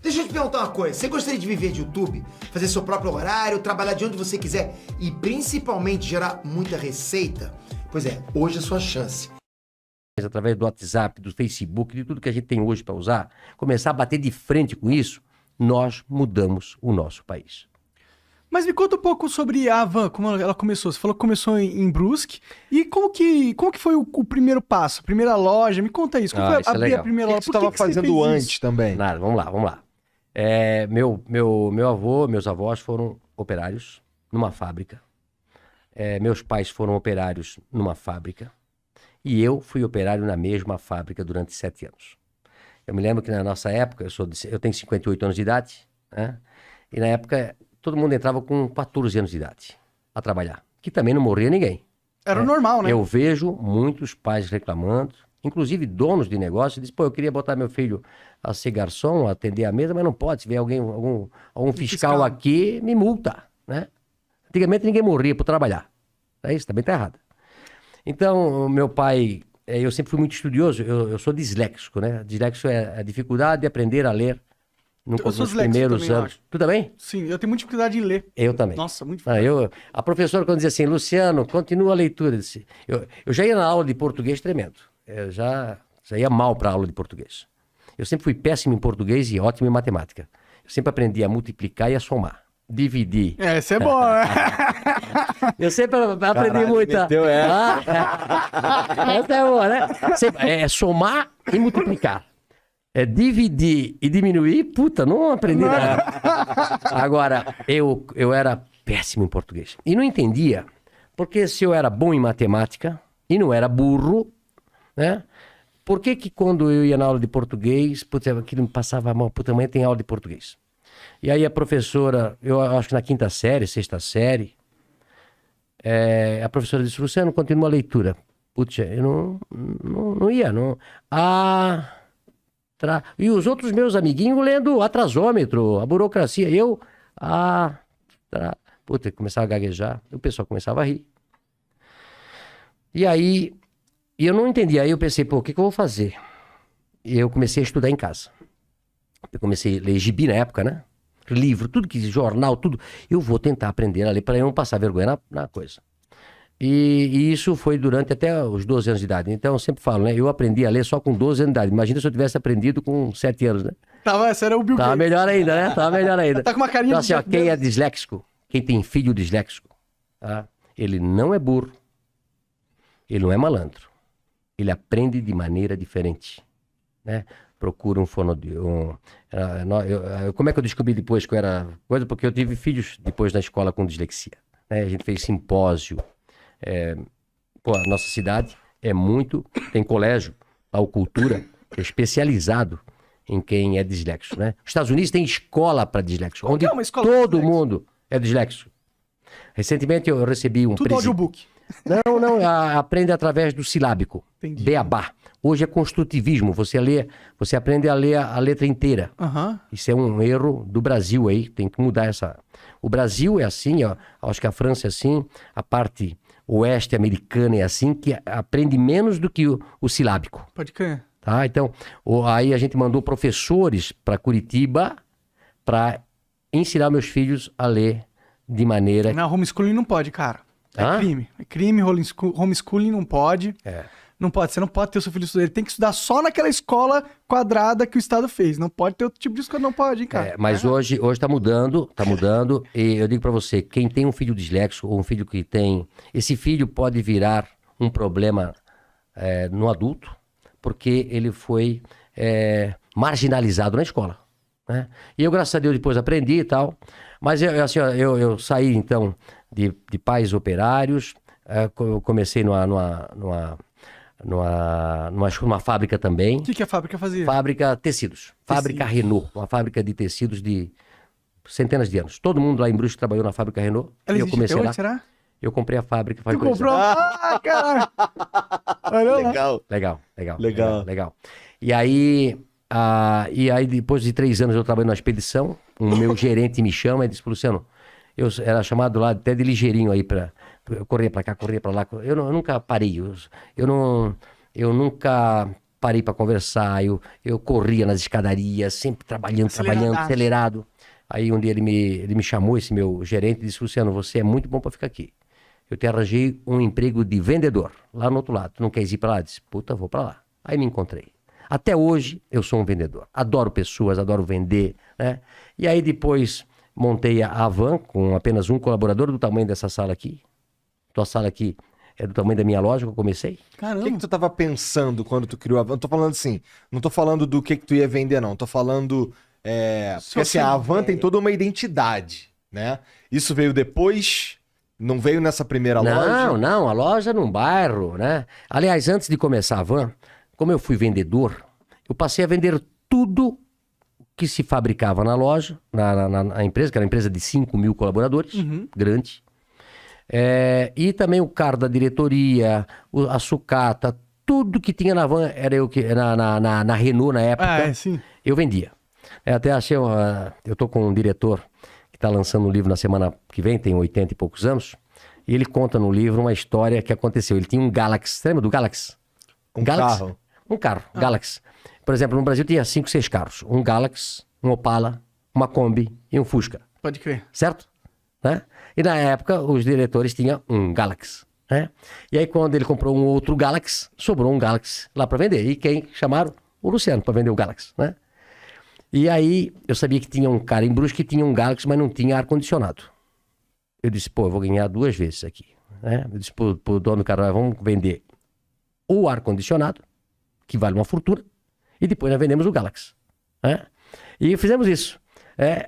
Deixa eu te perguntar uma coisa. Você gostaria de viver de YouTube? Fazer seu próprio horário, trabalhar de onde você quiser e principalmente gerar muita receita? Pois é, hoje é a sua chance. Através do WhatsApp, do Facebook, de tudo que a gente tem hoje para usar, começar a bater de frente com isso, nós mudamos o nosso país. Mas me conta um pouco sobre a Havan, como ela começou. Você falou que começou em Brusque. E como que foi o primeiro passo? A primeira loja? Me conta isso. Como foi abrir a primeira loja? O que você estava fazendo antes também? Nada, vamos lá. Meu avô, meus avós foram operários numa fábrica. Meus pais foram operários numa fábrica. E eu fui operário na mesma fábrica durante 7 anos. Eu me lembro que na nossa época, eu tenho 58 anos de idade, né? E na época todo mundo entrava com 14 anos de idade a trabalhar, que também não morria ninguém. Era o normal, né? Eu vejo muitos pais reclamando, inclusive donos de negócio, dizem, pô, eu queria botar meu filho a ser garçom, a atender a mesa, mas não pode. Se vier algum fiscal aqui, me multa, né? Antigamente ninguém morria por trabalhar. É isso, também tá errado. Então, meu pai, eu sempre fui muito estudioso, eu sou disléxico, né? Disléxico é a dificuldade de aprender a ler nos primeiros anos. Tu também? Sim, eu tenho muita dificuldade em ler. Eu também. Nossa, muito difícil. A professora, quando dizia assim, Luciano, continua a leitura. Eu já ia na aula de português tremendo. Eu já ia mal para a aula de português. Eu sempre fui péssimo em português e ótimo em matemática. Eu sempre aprendi a multiplicar e a somar. Dividir. Essa é boa, né? Eu sempre aprendi muito. Essa é boa, né? É somar e multiplicar. É dividir e diminuir, puta, não aprendi nada. Agora, eu era péssimo em português. E não entendia, porque se eu era bom em matemática e não era burro, né? Por que quando eu ia na aula de português, puta, aquilo me passava mal, puta, amanhã tem aula de português. E aí a professora, eu acho que na 5ª série, 6ª série, a professora disse, Luciano, continua a leitura. Putz, eu não ia, não. E os outros meus amiguinhos lendo atrasômetro, a burocracia. Puta, começava a gaguejar, o pessoal começava a rir. E aí, eu não entendia. Aí eu pensei, pô, o que eu vou fazer? E eu comecei a estudar em casa. Eu comecei a ler gibi na época, né? Livro, tudo que jornal, tudo. Eu vou tentar aprender a ler para eu não passar vergonha na coisa. E isso foi durante até os 12 anos de idade. Então eu sempre falo, né? Eu aprendi a ler só com 12 anos de idade. Imagina se eu tivesse aprendido com 7 anos, né? Esse era o Bill Gates. Tava melhor ainda, né? Tava melhor ainda. Tá com uma carinha então, assim, quem é disléxico, quem tem filho disléxico, tá? Ele não é burro, ele não é malandro. Ele aprende de maneira diferente, né? Procura um fonoaudiólogo. Como é que eu descobri depois que eu era coisa? Porque eu tive filhos depois na escola com dislexia, né? A gente fez simpósio. A nossa cidade tem colégio, a cultura, especializado em quem é disléxico, né? Os Estados Unidos tem escola para disléxico, onde todo mundo é disléxico. Recentemente eu recebi um tudo audiobook. Não, aprende através do silábico. Entendi. Beabá. Hoje é construtivismo, você aprende a ler a letra inteira. Uhum. Isso é um erro do Brasil aí, tem que mudar essa... O Brasil é assim, ó, acho que a França é assim, a parte oeste americana é assim, que aprende menos do que o silábico. Pode crer. Tá? Então, aí a gente mandou professores para Curitiba para ensinar meus filhos a ler de maneira... Não, homeschooling não pode, cara. Crime. É crime, homeschooling não pode. Não pode, você não pode ter o seu filho estudar. Ele tem que estudar só naquela escola quadrada que o Estado fez. Não pode ter outro tipo de escola, não pode, hein, cara. Mas hoje tá mudando. E eu digo pra você, quem tem um filho disléxico ou um filho que tem... Esse filho pode virar um problema no adulto, porque ele foi marginalizado na escola, né? E eu, graças a Deus, depois aprendi e tal. Mas eu saí, então, de pais operários. Eu comecei numa fábrica também. O que a fábrica fazia? Fábrica tecidos. Fábrica Renault. Uma fábrica de tecidos de centenas de anos. Todo mundo lá em Brusque trabalhou na fábrica Renault. Ela eu comecei lá. Será? Eu comprei a fábrica. Tu comprou? Caralho! Legal. E aí, depois de 3 anos eu trabalhei na expedição. O meu gerente me chama e disse, Luciano, eu era chamado lá até de ligeirinho aí eu corria pra cá, corria pra lá. Eu nunca parei. Eu nunca parei para conversar, eu corria nas escadarias, sempre trabalhando, acelerado. Aí um dia ele me chamou, esse meu gerente, e disse, Luciano, você é muito bom para ficar aqui. Eu te arranjei um emprego de vendedor, lá no outro lado. Tu não queres ir para lá? Eu disse, puta, vou para lá. Aí me encontrei. Até hoje eu sou um vendedor. Adoro pessoas, adoro vender, né? E aí depois montei a Van com apenas um colaborador do tamanho dessa sala aqui. Tua sala aqui é do tamanho da minha loja que eu comecei. Caramba. O que tu tava pensando quando tu criou a Van? Eu tô falando assim, não tô falando do que tu ia vender, não. Tô falando... porque assim, a Van tem toda uma identidade, né? Isso veio depois... Não veio nessa primeira loja? Não, a loja num bairro, né? Aliás, antes de começar a Van, como eu fui vendedor, eu passei a vender tudo que se fabricava na loja, na empresa, que era uma empresa de 5 mil colaboradores, grande. E também o carro da diretoria, a sucata, tudo que tinha na Van, era eu que na Renault na época, sim. eu vendia. Até achei, eu tô com um diretor que está lançando um livro na semana que vem, tem 80 e poucos anos, e ele conta no livro uma história que aconteceu. Ele tinha um Galaxy, você lembra do Galaxy? Carro? Um carro, Galaxy. Por exemplo, no Brasil tinha 5, 6 carros. Um Galaxy, um Opala, uma Kombi e um Fusca. Pode crer. Certo? Né? E na época, os diretores tinham um Galaxy. Né? E aí, quando ele comprou um outro Galaxy, sobrou um Galaxy lá para vender. E quem chamaram? O Luciano, para vender o Galaxy. Né? E aí, eu sabia que tinha um cara em Brusque que tinha um Galaxy, mas não tinha ar-condicionado. Eu disse, pô, eu vou ganhar 2 vezes aqui. Né? Eu disse pro dono do cara, vamos vender o ar-condicionado, que vale uma fortuna, e depois nós vendemos o Galaxy. Né? E fizemos isso.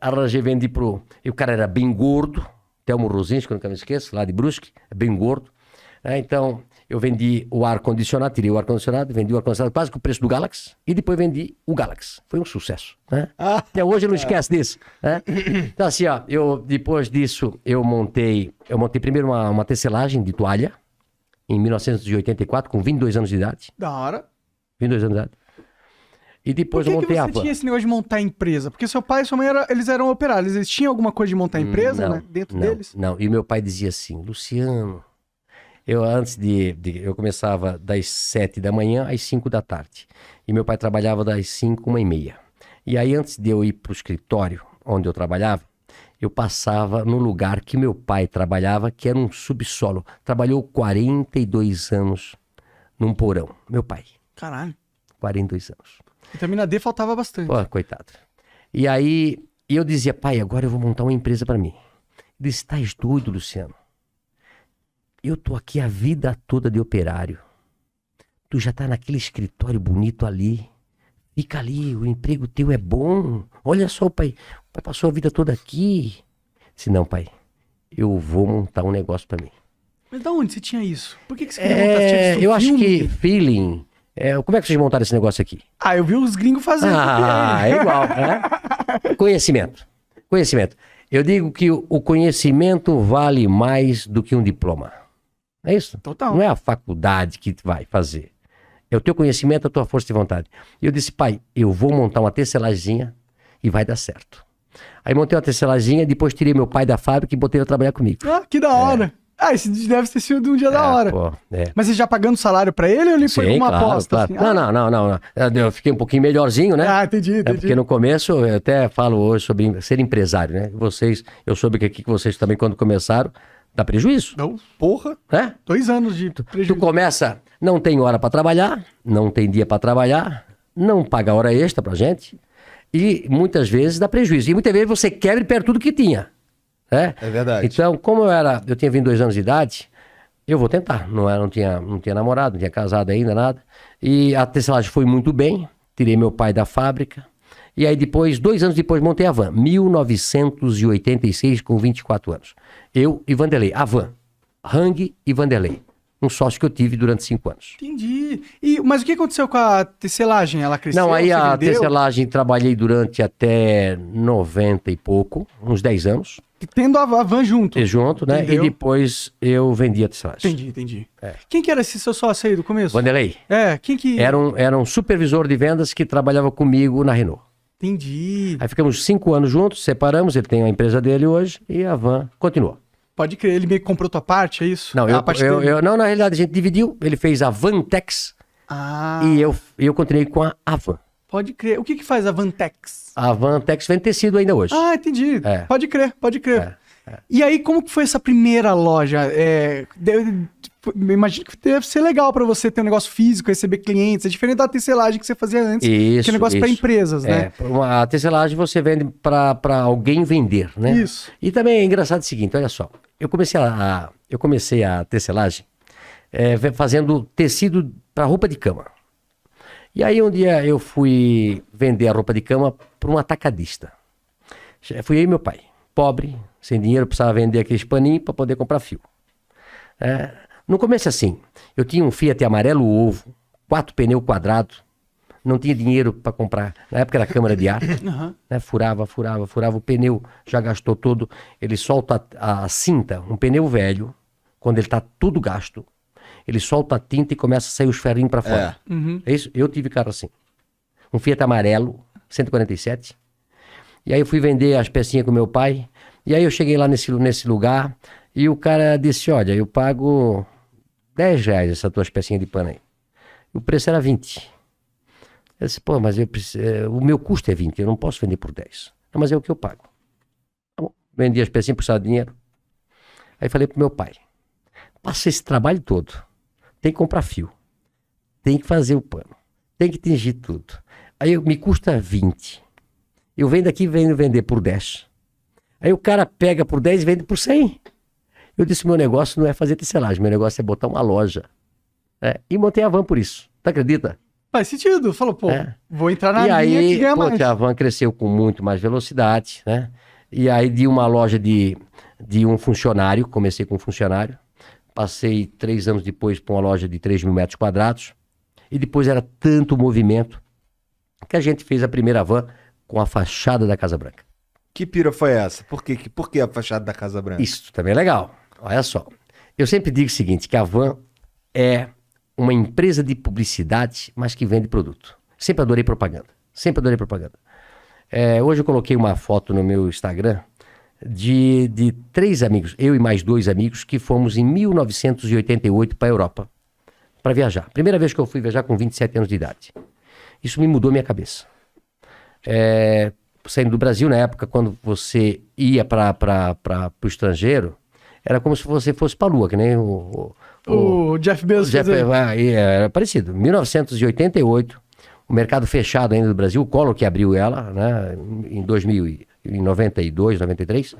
Arranjei, vendi pro... E o cara era bem gordo, Telmo Rosinski, que eu nunca me esqueço, lá de Brusque, bem gordo. Então... Eu vendi o ar-condicionado, tirei o ar-condicionado, vendi o ar-condicionado quase com o preço do Galaxy e depois vendi o Galaxy. Foi um sucesso, né? Até hoje eu não esqueço disso, né? Então assim, ó, depois disso eu montei primeiro uma tecelagem de toalha em 1984 com 22 anos de idade. Da hora. 22 anos de idade. E depois eu montei a Van. Por que você tinha esse negócio de montar empresa? Porque seu pai e sua mãe eles eram operários, eles tinham alguma coisa de montar empresa, né? Dentro deles? Não, e meu pai dizia assim, Luciano... Eu começava das 7 da manhã às 5 da tarde. E meu pai trabalhava das 5, 1h30. E aí, antes de eu ir pro escritório onde eu trabalhava, eu passava no lugar que meu pai trabalhava, que era um subsolo. Trabalhou 42 anos num porão. Meu pai. Caralho. 42 anos. Vitamina D faltava bastante. Pô, coitado. E aí, eu dizia, pai, agora eu vou montar uma empresa para mim. Ele disse, estás doido, Luciano? Eu tô aqui a vida toda de operário. Tu já tá naquele escritório bonito ali. Fica ali, o emprego teu é bom. Olha só, pai. O pai passou a vida toda aqui. Disse, não, pai. Eu vou montar um negócio pra mim. Mas da onde você tinha isso? Por que você queria montar? Eu acho que feeling... como é que vocês montaram esse negócio aqui? Eu vi os gringos fazendo. É igual, né? Conhecimento. Eu digo que o conhecimento vale mais do que um diploma. É isso? Total. Não é a faculdade que vai fazer. É o teu conhecimento, a tua força de vontade. E eu disse, pai, eu vou montar uma tecelaginha e vai dar certo. Aí montei uma tecelaginha, depois tirei meu pai da fábrica e botei ele a trabalhar comigo. Que da hora. Esse deve ter sido um dia da hora. Pô, Mas você já pagando salário pra ele ou ele foi com uma aposta? Claro. Assim? Não. Eu fiquei um pouquinho melhorzinho, né? Entendi. Porque no começo, eu até falo hoje sobre ser empresário, né? Eu soube que aqui vocês também, quando começaram, dá prejuízo. Não. Porra. 2 anos de prejuízo. Tu começa, não tem hora pra trabalhar, não tem dia pra trabalhar, não paga hora extra pra gente e muitas vezes dá prejuízo. E muitas vezes você quebra e perde tudo que tinha. É verdade. Então, como eu tinha 22 anos de idade, eu vou tentar. Não tinha namorado, não tinha casado ainda, nada. E a tecelagem foi muito bem, tirei meu pai da fábrica. E aí depois, 2 anos depois, montei a Van. 1986, com 24 anos. Eu e Vanderlei. A Van. Hang e Vanderlei. Um sócio que eu tive durante 5 anos. Entendi. Mas o que aconteceu com a tecelagem? Ela cresceu? Não, aí a vendeu? tecelagem trabalhei durante até 90 e pouco, uns 10 anos. Tendo a Van junto. Junto, né? Entendeu? E depois eu vendi a tecelagem. Entendi. Quem que era esse seu sócio aí do começo? Vanderlei. Quem que... Era um supervisor de vendas que trabalhava comigo na Renault. Entendi. Aí ficamos 5 anos juntos, separamos, ele tem a empresa dele hoje e a Van continuou. Pode crer, ele meio que comprou tua parte, é isso? Não, a parte dele. não, na realidade a gente dividiu, ele fez a Vantex, E eu continuei com a Avan. Pode crer. O que faz a Vantex? A Vantex vende tecido ainda hoje. Entendi. Pode crer. E aí, como que foi essa primeira loja? Imagino que deve ser legal pra você ter um negócio físico, receber clientes. É diferente da tecelagem que você fazia antes, que é negócio pra empresas, né? A tecelagem você vende pra alguém vender, né? Isso. E também é engraçado o seguinte, olha só. Eu comecei a tecelagem fazendo tecido pra roupa de cama. E aí um dia eu fui vender a roupa de cama para um atacadista. Fui eu e meu pai, pobre, sem dinheiro, precisava vender aqueles paninhos para poder comprar fio. No começo assim, eu tinha um Fiat amarelo ovo, 4 pneus quadrados, não tinha dinheiro para comprar, na época era câmara de ar, né? Furava, o pneu já gastou todo, ele solta a cinta, um pneu velho, quando ele está tudo gasto, ele solta a tinta e começa a sair os ferrinhos para fora. É isso? Eu tive carro assim. Um Fiat amarelo, 147. E aí eu fui vender as pecinhas com meu pai. E aí eu cheguei lá nesse lugar e o cara disse, olha, eu pago R$10 essas tuas pecinhas de pano aí. O preço era 20. Eu disse, pô, mas o meu custo é 20, eu não posso vender por 10. Não, mas é o que eu pago. Tá bom. Vendi as pecinhas, precisava de dinheiro. Aí falei pro meu pai, passa esse trabalho todo. Tem que comprar fio, tem que fazer o pano, tem que tingir tudo. Aí me custa 20. Eu venho daqui e venho vender por 10. Aí o cara pega por 10 e vende por 100. Eu disse, meu negócio não é fazer tecelagem, meu negócio é botar uma loja. E montei a Van por isso. Tu acredita? Faz sentido. Falou, pô, vou entrar na linha que ganha mais. A Van cresceu com muito mais velocidade, né? E aí de uma loja de um funcionário, comecei com um funcionário. Passei 3 anos depois para uma loja de 3.000 metros quadrados. E depois era tanto movimento que a gente fez a primeira Van com a fachada da Casa Branca. Que pira foi essa? Por que a fachada da Casa Branca? Isso também é legal. Olha só. Eu sempre digo o seguinte, que a Van é uma empresa de publicidade, mas que vende produto. Sempre adorei propaganda. Hoje eu coloquei uma foto no meu Instagram de 3 amigos, eu e mais 2 amigos, que fomos em 1988 para a Europa, para viajar. Primeira vez que eu fui viajar com 27 anos de idade. Isso me mudou minha cabeça. Saindo do Brasil, na época, quando você ia para o estrangeiro, era como se você fosse para a Lua, que nem o Jeff Bezos. Era parecido. 1988, o mercado fechado ainda do Brasil, o Collor que abriu ela, né, em 92, 93.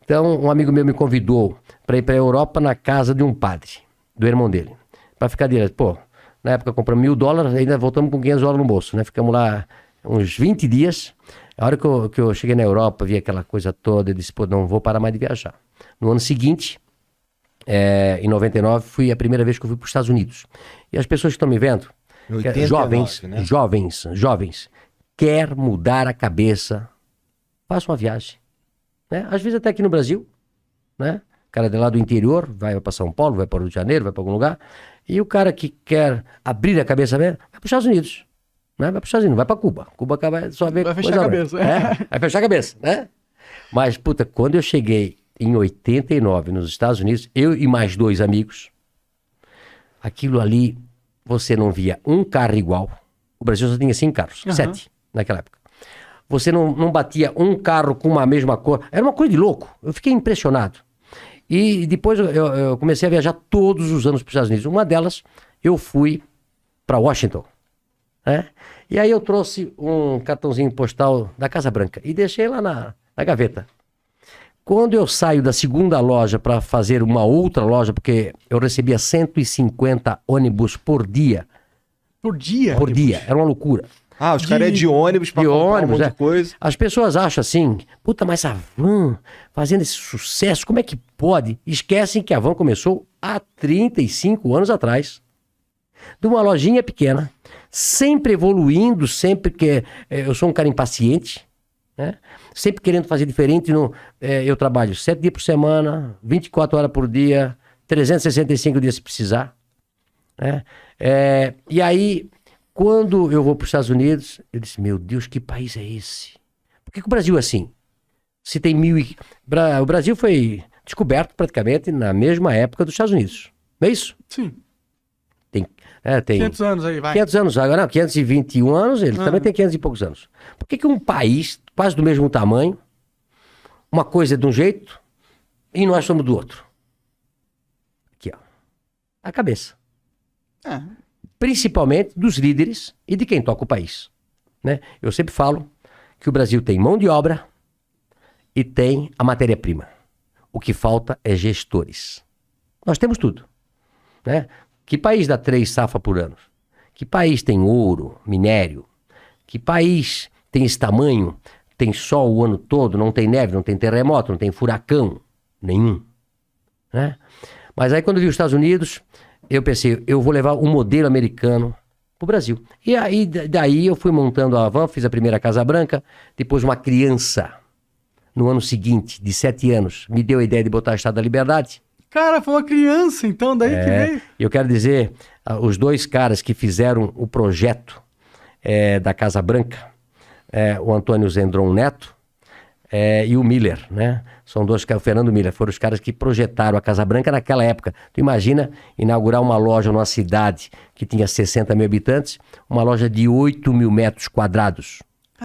Então, um amigo meu me convidou para ir para a Europa na casa de um padre, do irmão dele, para ficar direto. Pô, na época compramos $1.000, ainda voltamos com $500 no bolso, né? Ficamos lá uns 20 dias. A hora que eu cheguei na Europa, vi aquela coisa toda, eu disse, pô, não vou parar mais de viajar. No ano seguinte, em 99, foi a primeira vez que eu fui para os Estados Unidos. E as pessoas que estão me vendo, 89, né? jovens, quer mudar a cabeça, faça uma viagem. Né? Às vezes até aqui no Brasil, né? O cara de lá do interior, vai para São Paulo, vai para o Rio de Janeiro, vai para algum lugar, e o cara que quer abrir a cabeça, vai para os Estados Unidos. Né? Vai para os Estados Unidos, vai para Cuba. Cuba só vê vai fechar a cabeça. Vai fechar a cabeça, né? Mas, puta, quando eu cheguei em 89 nos Estados Unidos, eu e mais 2 amigos, aquilo ali, você não via um carro igual. O Brasil só tinha 5 carros, 7 naquela época. Você não batia um carro com uma mesma cor. Era uma coisa de louco. Eu fiquei impressionado. E depois eu comecei a viajar todos os anos para os Estados Unidos. Uma delas, eu fui para Washington. Né? E aí eu trouxe um cartãozinho postal da Casa Branca e deixei lá na gaveta. Quando eu saio da segunda loja para fazer uma outra loja, porque eu recebia 150 ônibus por dia. Por dia? Por dia. Era uma loucura. Os caras é de ônibus para comprar um monte de coisa. As pessoas acham assim, puta, mas a Van fazendo esse sucesso, como é que pode? Esquecem que a Van começou há 35 anos atrás. De uma lojinha pequena, sempre evoluindo, sempre que eu sou um cara impaciente, né? Sempre querendo fazer diferente. Eu trabalho 7 dias por semana, 24 horas por dia, 365 dias se precisar. Né? E aí, quando eu vou para os Estados Unidos, eu disse, meu Deus, que país é esse? Por que o Brasil é assim? Se tem o Brasil foi descoberto praticamente na mesma época dos Estados Unidos, não é isso? Sim. tem 500 anos aí, vai. 500 anos, agora não, 521 anos, ele também tem 500 e poucos anos. Por que um país quase do mesmo tamanho, uma coisa é de um jeito e nós somos do outro? Aqui, ó. A cabeça. Principalmente dos líderes e de quem toca o país. Né? Eu sempre falo que o Brasil tem mão de obra e tem a matéria-prima. O que falta é gestores. Nós temos tudo. Né? Que país dá 3 safras por ano? Que país tem ouro, minério? Que país tem esse tamanho, tem sol o ano todo, não tem neve, não tem terremoto, não tem furacão? Nenhum. Né? Mas aí quando eu vi os Estados Unidos, eu pensei, eu vou levar um modelo americano pro Brasil. E aí daí eu fui montando a van, fiz a primeira Casa Branca, depois uma criança, no ano seguinte, de 7 anos, me deu a ideia de botar a Estátua da Liberdade. Cara, foi uma criança, então, daí que veio. Eu quero dizer, os 2 caras que fizeram o projeto da Casa Branca, o Antônio Zendron Neto e o Miller, né? São 2 caras, o Fernando Miller, foram os caras que projetaram a Casa Branca naquela época. Tu imagina inaugurar uma loja numa cidade que tinha 60 mil habitantes, uma loja de 8 mil metros quadrados.